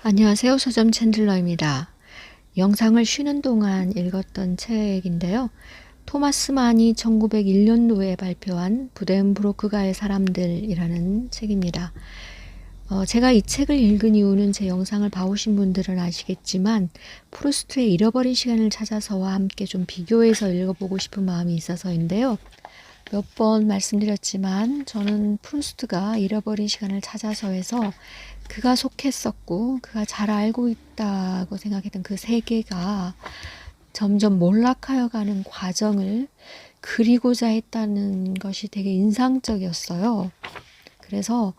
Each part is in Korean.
안녕하세요. 서점 챈들러입니다. 영상을 쉬는 동안 읽었던 책인데요. 토마스 만이 1901년도에 발표한 부덴브로크가의 사람들이라는 책입니다. 제가 이 책을 읽은 이유는 제 영상을 봐오신 분들은 아시겠지만 프루스트의 잃어버린 시간을 찾아서와 함께 좀 비교해서 읽어보고 싶은 마음이 있어서인데요. 몇 번 말씀드렸지만 저는 프루스트가 잃어버린 시간을 찾아서에서 그가 속했었고 그가 잘 알고 있다고 생각했던 그 세계가 점점 몰락하여 가는 과정을 그리고자 했다는 것이 되게 인상적이었어요. 그래서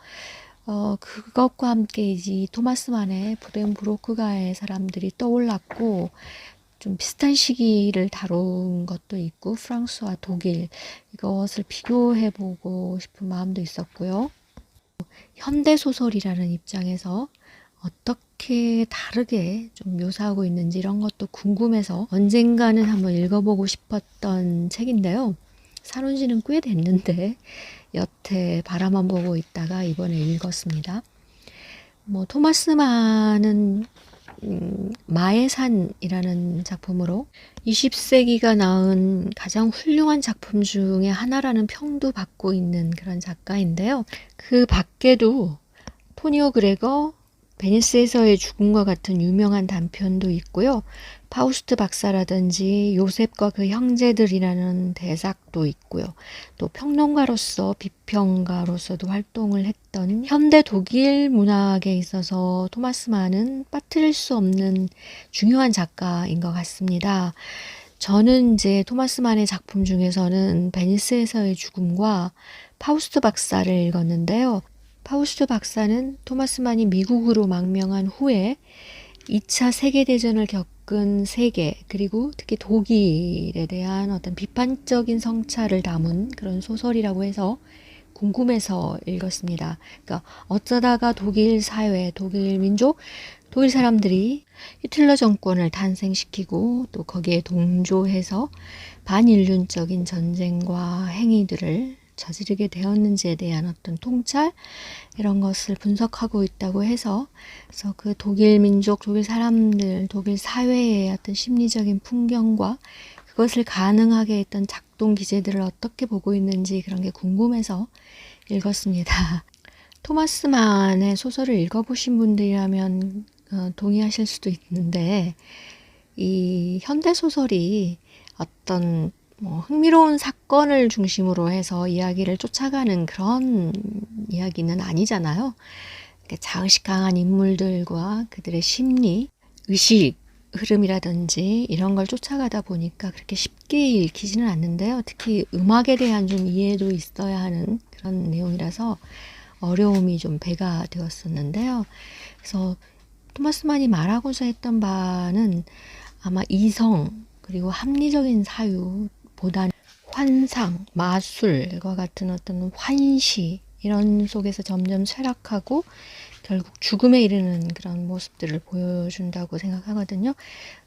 그것과 함께 이제 토마스 만의 부덴브로크가의 사람들이 떠올랐고 좀 비슷한 시기를 다룬 것도 있고 프랑스와 독일 이것을 비교해보고 싶은 마음도 있었고요. 현대소설이라는 입장에서 어떻게 다르게 좀 묘사하고 있는지 이런 것도 궁금해서 언젠가는 한번 읽어보고 싶었던 책인데요. 사놓은 지는 꽤 됐는데 여태 바라만 보고 있다가 이번에 읽었습니다. 토마스 만은 마의 산이라는 작품으로 20세기가 낳은 가장 훌륭한 작품 중에 하나라는 평도 받고 있는 그런 작가인데요. 그 밖에도 토니오 그레거, 베니스에서의 죽음과 같은 유명한 단편도 있고요. 파우스트 박사라든지 요셉과 그 형제들이라는 대작도 있고요. 또 평론가로서 비평가로서도 활동을 했던 현대 독일 문학에 있어서 토마스 만은 빠뜨릴 수 없는 중요한 작가인 것 같습니다. 저는 이제 토마스 만의 작품 중에서는 베니스에서의 죽음과 파우스트 박사를 읽었는데요. 파우스트 박사는 토마스 만이 미국으로 망명한 후에 2차 세계대전을 겪은 세계 그리고 특히 독일에 대한 어떤 비판적인 성찰을 담은 그런 소설이라고 해서 궁금해서 읽었습니다. 그러니까 어쩌다가 독일 사회, 독일 민족, 독일 사람들이 히틀러 정권을 탄생시키고 또 거기에 동조해서 반인륜적인 전쟁과 행위들을 저지르게 되었는지에 대한 어떤 통찰 이런 것을 분석하고 있다고 해서 그래서 그 독일 민족, 독일 사람들, 독일 사회의 어떤 심리적인 풍경과 그것을 가능하게 했던 작동 기제들을 어떻게 보고 있는지 그런 게 궁금해서 읽었습니다. 토마스 만의 소설을 읽어보신 분들이라면 동의하실 수도 있는데 이 현대소설이 어떤 흥미로운 사건을 중심으로 해서 이야기를 쫓아가는 그런 이야기는 아니잖아요. 자의식 강한 인물들과 그들의 심리, 의식, 흐름이라든지 이런 걸 쫓아가다 보니까 그렇게 쉽게 읽히지는 않는데요. 특히 음악에 대한 좀 이해도 있어야 하는 그런 내용이라서 어려움이 좀 배가 되었었는데요. 그래서 토마스 만이 말하고자 했던 바는 아마 이성 그리고 합리적인 사유 보다는 환상, 마술과 같은 어떤 환시 이런 속에서 점점 쇠락하고 결국 죽음에 이르는 그런 모습들을 보여준다고 생각하거든요.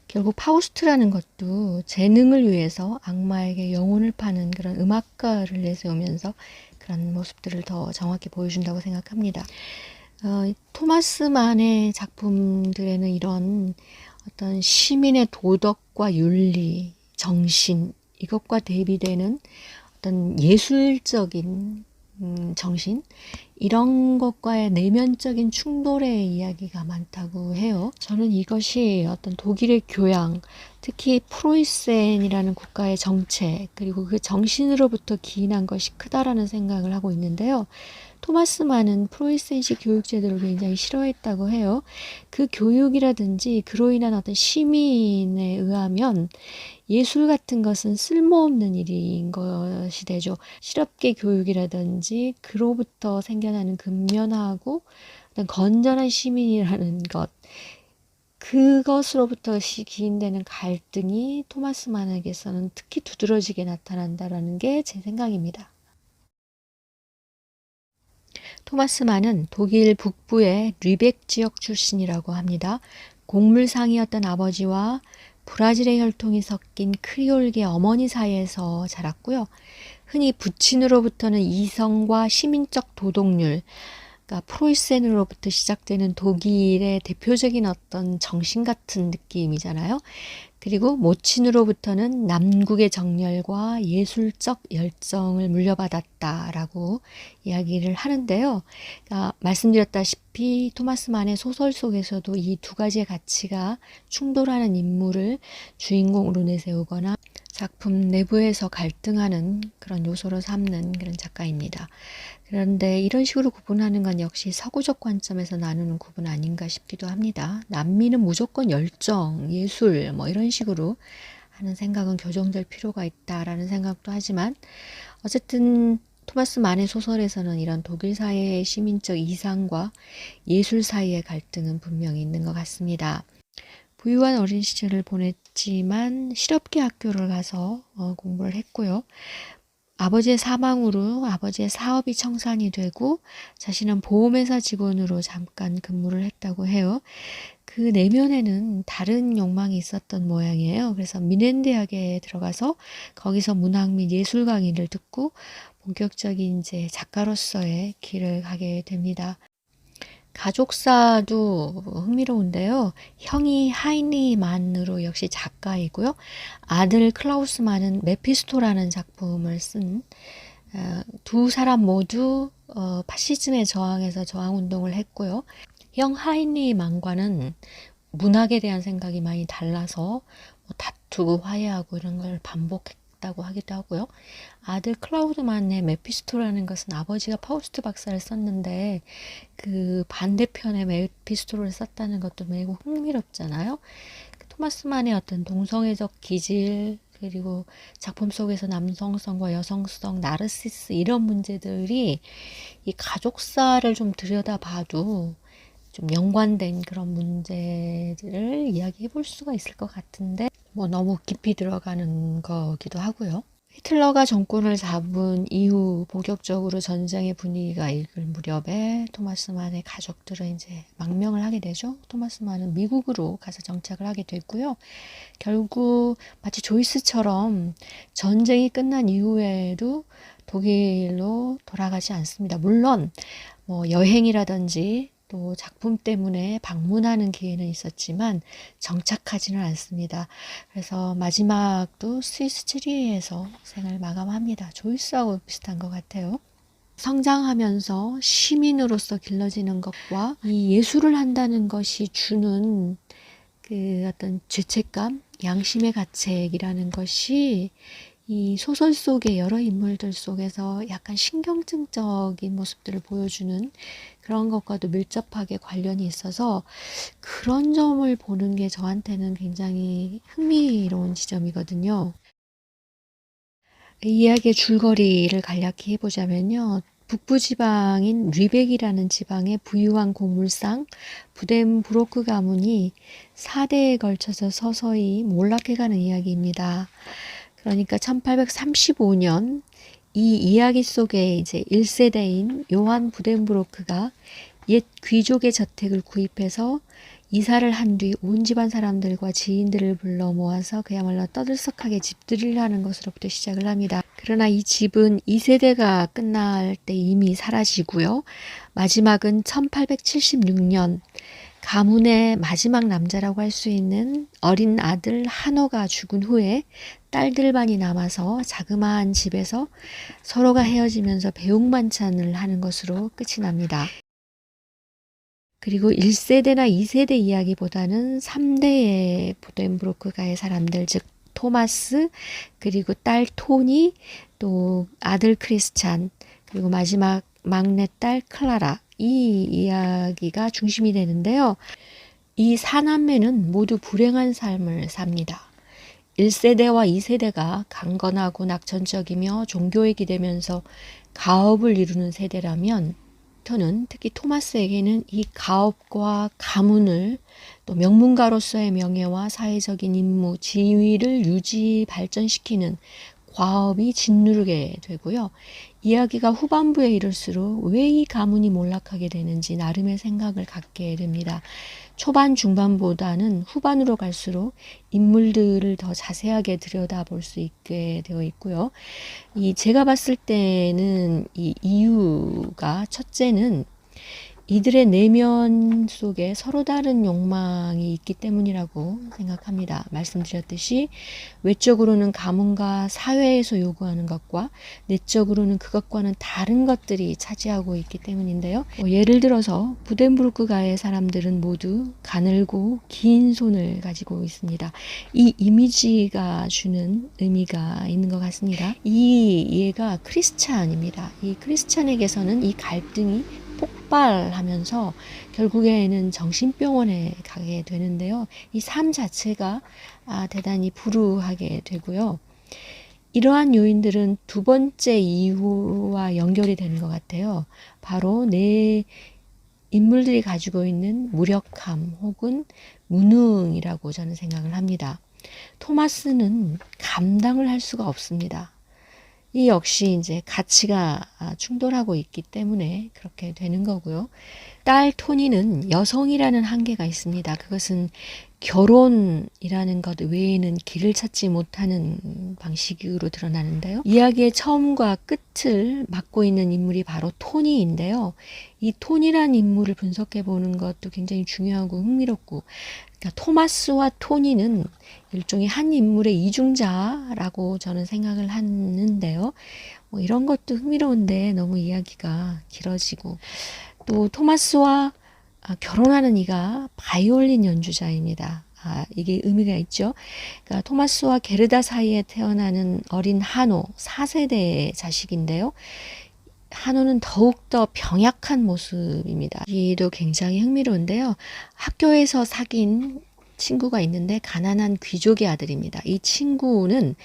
결국 파우스트라는 것도 재능을 위해서 악마에게 영혼을 파는 그런 음악가를 내세우면서 그런 모습들을 더 정확히 보여준다고 생각합니다. 토마스 만의 작품들에는 이런 어떤 시민의 도덕과 윤리, 정신 이것과 대비되는 어떤 예술적인 정신 이런 것과의 내면적인 충돌의 이야기가 많다고 해요. 저는 이것이 어떤 독일의 교양, 특히 프로이센이라는 국가의 정책 그리고 그 정신으로부터 기인한 것이 크다라는 생각을 하고 있는데요. 토마스 만은 프로이센식 교육제도를 굉장히 싫어했다고 해요. 그 교육이라든지 그로 인한 어떤 시민에 의하면 예술 같은 것은 쓸모없는 일인 것이 되죠. 실업계 교육이라든지 그로부터 생겨나는 근면하고 어떤 건전한 시민이라는 것 그것으로부터 기인되는 갈등이 토마스 만에게서는 특히 두드러지게 나타난다는 게 제 생각입니다. 토마스 만은 독일 북부의 르벡 지역 출신이라고 합니다. 곡물상이었던 아버지와 브라질의 혈통이 섞인 크리올계 어머니 사이에서 자랐고요. 흔히 부친으로부터는 이성과 시민적 도덕률, 그러니까 프로이센으로부터 시작되는 독일의 대표적인 어떤 정신 같은 느낌이잖아요. 그리고 모친으로부터는 남국의 정열과 예술적 열정을 물려받았다라고 이야기를 하는데요. 그러니까 말씀드렸다시피 토마스 만의 소설 속에서도 이 두 가지의 가치가 충돌하는 인물을 주인공으로 내세우거나 작품 내부에서 갈등하는 그런 요소로 삼는 그런 작가입니다. 그런데 이런 식으로 구분하는 건 역시 서구적 관점에서 나누는 구분 아닌가 싶기도 합니다. 남미는 무조건 열정, 예술 뭐 이런 식으로 하는 생각은 교정될 필요가 있다라는 생각도 하지만 어쨌든 토마스 만의 소설에서는 이런 독일 사회의 시민적 이상과 예술 사이의 갈등은 분명히 있는 것 같습니다. 부유한 어린 시절을 보냈지만 실업계 학교를 가서 공부를 했고요. 아버지의 사망으로 아버지의 사업이 청산이 되고 자신은 보험회사 직원으로 잠깐 근무를 했다고 해요. 그 내면에는 다른 욕망이 있었던 모양이에요. 그래서 미넨 대학에 들어가서 거기서 문학 및 예술 강의를 듣고 본격적인 이제 작가로서의 길을 가게 됩니다. 가족사도 흥미로운데요. 형이 하이니 만으로 역시 작가이고요. 아들 클라우스 만은 메피스토라는 작품을 쓴 두 사람 모두 파시즘에 저항해서 저항운동을 했고요. 형 하이니 만과는 문학에 대한 생각이 많이 달라서 다투고 화해하고 이런 걸 반복했다고 하기도 하고요. 아들 클라우드만의 메피스토라는 것은 아버지가 파우스트 박사를 썼는데 그 반대편에 메피스토를 썼다는 것도 매우 흥미롭잖아요. 토마스만의 어떤 동성애적 기질 그리고 작품 속에서 남성성과 여성성, 나르시스 이런 문제들이 이 가족사를 좀 들여다봐도 좀 연관된 그런 문제들을 이야기해 볼 수가 있을 것 같은데 너무 깊이 들어가는 거기도 하고요. 히틀러가 정권을 잡은 이후 본격적으로 전쟁의 분위기가 일을 무렵에 토마스 만의 가족들은 이제 망명을 하게 되죠. 토마스 만은 미국으로 가서 정착을 하게 됐고요. 결국 마치 조이스처럼 전쟁이 끝난 이후에도 독일로 돌아가지 않습니다. 물론 여행이라든지 또 작품 때문에 방문하는 기회는 있었지만 정착하지는 않습니다. 그래서 마지막도 스위스 츠리히에서 생을 마감합니다. 조이스하고 비슷한 것 같아요. 성장하면서 시민으로서 길러지는 것과 이 예술을 한다는 것이 주는 그 어떤 죄책감, 양심의 가책이라는 것이 이 소설 속의 여러 인물들 속에서 약간 신경증적인 모습들을 보여주는 그런 것과도 밀접하게 관련이 있어서 그런 점을 보는 게 저한테는 굉장히 흥미로운 지점이거든요. 이 이야기의 줄거리를 간략히 해보자면요. 북부 지방인 리벡이라는 지방의 부유한 고물상 부덴브로크 가문이 4대에 걸쳐서 서서히 몰락해가는 이야기입니다. 그러니까 1835년 이 이야기 속에 이제 1세대인 요한 부덴브로크가 옛 귀족의 저택을 구입해서 이사를 한 뒤 온 집안 사람들과 지인들을 불러 모아서 그야말로 떠들썩하게 집들이를 하는 것으로부터 시작을 합니다. 그러나 이 집은 2세대가 끝날 때 이미 사라지고요. 마지막은 1876년 가문의 마지막 남자라고 할 수 있는 어린 아들 한호가 죽은 후에 딸들만이 남아서 자그마한 집에서 서로가 헤어지면서 배웅만찬을 하는 것으로 끝이 납니다. 그리고 1세대나 2세대 이야기보다는 3대의 부덴브로크가의 사람들, 즉 토마스, 그리고 딸 토니, 또 아들 크리스찬, 그리고 마지막 막내딸 클라라, 이 이야기가 중심이 되는데요. 이 사남매는 모두 불행한 삶을 삽니다. 1세대와 2세대가 강건하고 낙천적이며 종교에 기대면서 가업을 이루는 세대라면 저는 특히 토마스에게는 이 가업과 가문을 또 명문가로서의 명예와 사회적인 임무, 지위를 유지 발전시키는 과업이 짓누르게 되고요. 이야기가 후반부에 이를수록 왜 이 가문이 몰락하게 되는지 나름의 생각을 갖게 됩니다. 초반 중반보다는 후반으로 갈수록 인물들을 더 자세하게 들여다볼 수 있게 되어 있고요. 제가 봤을 때는 이 이유가 첫째는 이들의 내면 속에 서로 다른 욕망이 있기 때문이라고 생각합니다. 말씀드렸듯이 외적으로는 가문과 사회에서 요구하는 것과 내적으로는 그것과는 다른 것들이 차지하고 있기 때문인데요. 예를 들어서 부덴부르크가의 사람들은 모두 가늘고 긴 손을 가지고 있습니다. 이 이미지가 주는 의미가 있는 것 같습니다. 이 예가 크리스찬입니다. 이 크리스찬에게서는 이 갈등이 폭발하면서 결국에는 정신병원에 가게 되는데요. 이 삶 자체가 대단히 불우하게 되고요. 이러한 요인들은 두 번째 이유와 연결이 되는 것 같아요. 바로 내 인물들이 가지고 있는 무력함 혹은 무능이라고 저는 생각을 합니다. 토마스는 감당을 할 수가 없습니다. 이 역시 이제 가치가 충돌하고 있기 때문에 그렇게 되는 거고요. 딸 토니는 여성이라는 한계가 있습니다. 그것은 결혼이라는 것 외에는 길을 찾지 못하는 방식으로 드러나는데요. 이야기의 처음과 끝을 맡고 있는 인물이 바로 토니인데요. 이 토니라는 인물을 분석해 보는 것도 굉장히 중요하고 흥미롭고, 그러니까 토마스와 토니는 일종의 한 인물의 이중자라고 저는 생각을 하는데요. 이런 것도 흥미로운데 너무 이야기가 길어지고, 또 토마스와 결혼하는 이가 바이올린 연주자입니다. 이게 의미가 있죠. 그러니까 토마스와 게르다 사이에 태어나는 어린 한호 4세대의 자식인데요. 한호는 더욱더 병약한 모습입니다. 이도 굉장히 흥미로운데요. 학교에서 사귄 친구가 있는데 가난한 귀족의 아들입니다. 이 친구는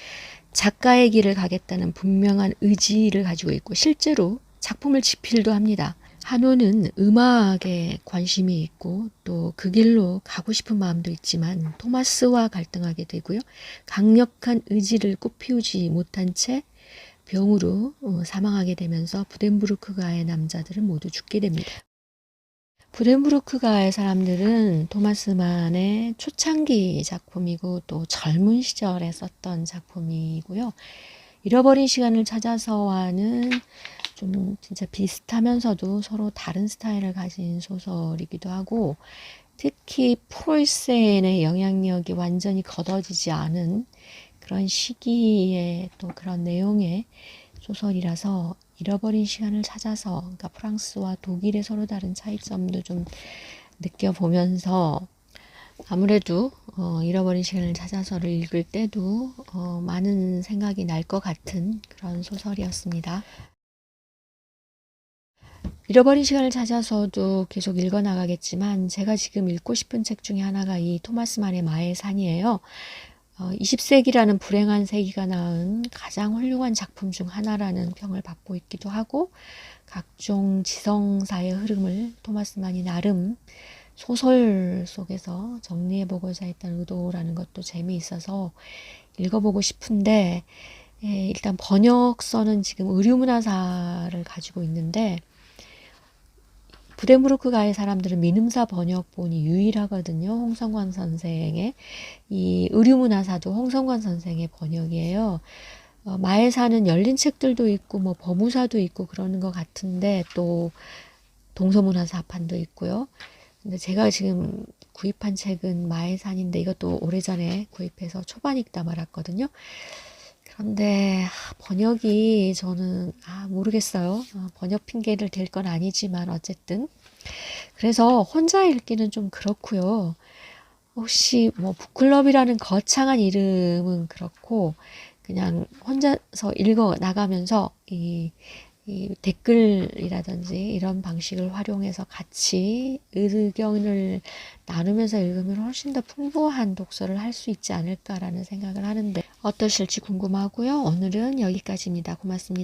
작가의 길을 가겠다는 분명한 의지를 가지고 있고 실제로 작품을 집필도 합니다. 한호는 음악에 관심이 있고 또 그 길로 가고 싶은 마음도 있지만 토마스와 갈등하게 되고요. 강력한 의지를 꽃피우지 못한 채 병으로 사망하게 되면서 부덴부르크가의 남자들은 모두 죽게 됩니다. 부덴부르크가의 사람들은 토마스만의 초창기 작품이고 또 젊은 시절에 썼던 작품이고요. 잃어버린 시간을 찾아서와는 좀 진짜 비슷하면서도 서로 다른 스타일을 가진 소설이기도 하고, 특히 프로이센의 영향력이 완전히 걷어지지 않은 그런 시기에 또 그런 내용의 소설이라서 잃어버린 시간을 찾아서, 그러니까 프랑스와 독일의 서로 다른 차이점도 좀 느껴보면서 아무래도 잃어버린 시간을 찾아서를 읽을 때도 많은 생각이 날 것 같은 그런 소설이었습니다. 잃어버린 시간을 찾아서도 계속 읽어나가겠지만 제가 지금 읽고 싶은 책 중에 하나가 이 토마스 만의 마의 산이에요. 20세기라는 불행한 세기가 낳은 가장 훌륭한 작품 중 하나라는 평을 받고 있기도 하고, 각종 지성사의 흐름을 토마스 만이 나름 소설 속에서 정리해보고자 했던 의도라는 것도 재미있어서 읽어보고 싶은데, 일단 번역서는 지금 의류문화사를 가지고 있는데 부덴부르크가의 사람들은 민음사 번역본이 유일하거든요. 홍성관 선생의 이 의류문화사도 홍성관 선생의 번역이에요. 마에사는 열린 책들도 있고 뭐 범우사도 있고 그러는 것 같은데 또 동서문화사판도 있고요. 근데 제가 지금 구입한 책은 마에산인데 이것도 오래전에 구입해서 초반 읽다 말았거든요. 그런데 번역이 저는 모르겠어요. 번역 핑계를 댈 건 아니지만 어쨌든 그래서 혼자 읽기는 좀 그렇고요. 혹시 뭐 북클럽이라는 거창한 이름은 그렇고 그냥 혼자서 읽어 나가면서 이 댓글이라든지 이런 방식을 활용해서 같이 의견을 나누면서 읽으면 훨씬 더 풍부한 독서를 할 수 있지 않을까라는 생각을 하는데 어떠실지 궁금하고요. 오늘은 여기까지입니다. 고맙습니다.